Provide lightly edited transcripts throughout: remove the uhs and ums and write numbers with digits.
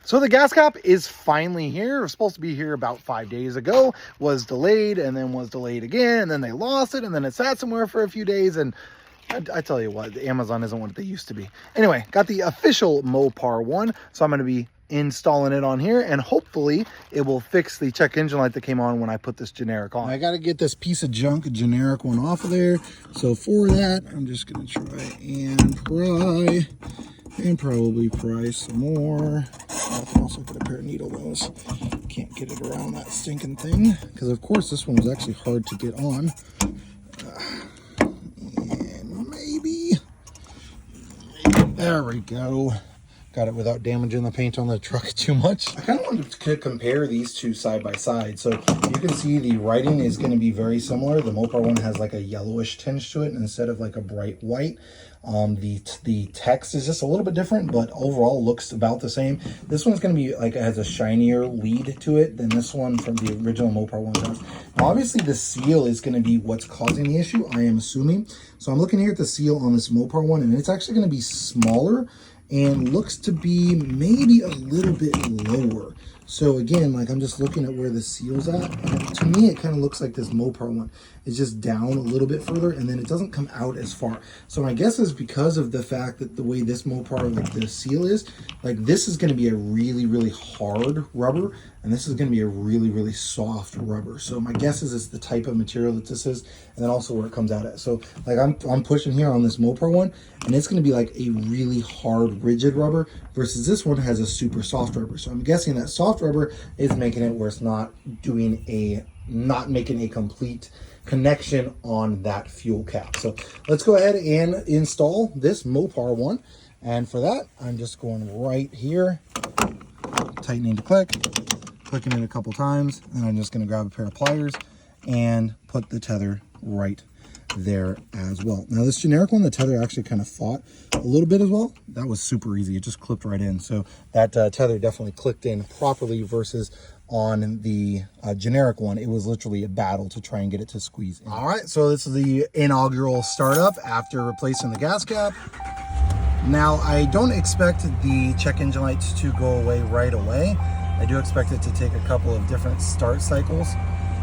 So the gas cap is finally here. It was supposed to be here about 5 days ago, was delayed, and then was delayed again, and then they lost it, and then it sat somewhere for a few days, and I tell you what, Amazon isn't what they used to be. Anyway, got the official Mopar one, so I'm going to be installing it on here, and hopefully it will fix the check engine light that came on when I put this generic on. I got to get this piece of junk generic one off of there, so for that, I'm just going to try and pry. And probably pry some more. I can also get a pair of needle nose. Can't get it around that stinking thing. Because of course this one was actually hard to get on. And maybe. There we go. Got it without damaging the paint on the truck too much. I kind of wanted to compare these two side by side. So you can see the writing is going to be very similar. The Mopar one has like a yellowish tinge to it instead of like a bright white. The text is just a little bit different, but overall looks about the same. This one's going to be like, it has a shinier lead to it than this one from the original Mopar one does. Now, obviously the seal is going to be what's causing the issue, I am assuming. So I'm looking here at the seal on this Mopar one, and it's actually going to be smaller and looks to be maybe a little bit lower. So again, like I'm just looking at where the seal's at. And to me, it kind of looks like this Mopar one is just down a little bit further, and then it doesn't come out as far. So my guess is because of the fact that the way this Mopar, like the seal is, like this is going to be a really, really hard rubber, and this is going to be a really, really soft rubber. So my guess is it's the type of material that this is, and then also where it comes out at. So like I'm pushing here on this Mopar one, and it's going to be like a really hard, rigid rubber, versus this one has a super soft rubber. So I'm guessing that soft rubber is making it where it's not making a complete connection on that fuel cap. So let's go ahead and install this Mopar one. And for that, I'm just going right here, tightening to click, clicking it a couple times, and I'm just going to grab a pair of pliers and put the tether right there as well. Now this generic one, the tether actually kind of fought a little bit as well. That was super easy. It just clipped right in. So that tether definitely clicked in properly, versus on the generic one, it was literally a battle to try and get it to squeeze in. All right, so this is the inaugural startup after replacing the gas cap. Now, I don't expect the check engine lights to go away right away. I do expect it to take a couple of different start cycles,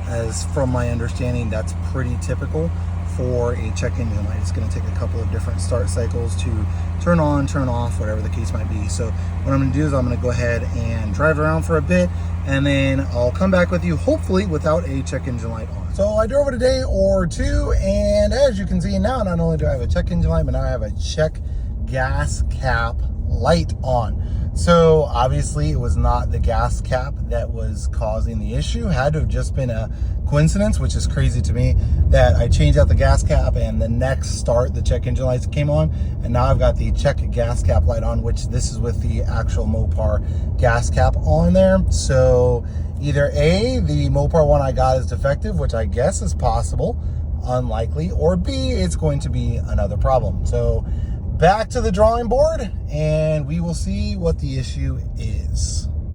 as from my understanding, that's pretty typical for a check engine light. It's going to take a couple of different start cycles to turn on, turn off, whatever the case might be. So what I'm going to do is I'm going to go ahead and drive around for a bit, and then I'll come back with you, hopefully without a check engine light on. So I drove it a day or two, and as you can see now, not only do I have a check engine light, but now I have a check gas cap light on. So obviously it was not the gas cap that was causing the issue. It had to have just been a coincidence, which is crazy to me, that I changed out the gas cap and the next start the check engine lights came on, and now I've got the check gas cap light on, which this is with the actual Mopar gas cap on there. So either A, the Mopar one I got is defective, which I guess is possible, unlikely, or B, it's going to be another problem. So back to the drawing board, and we will see what the issue is.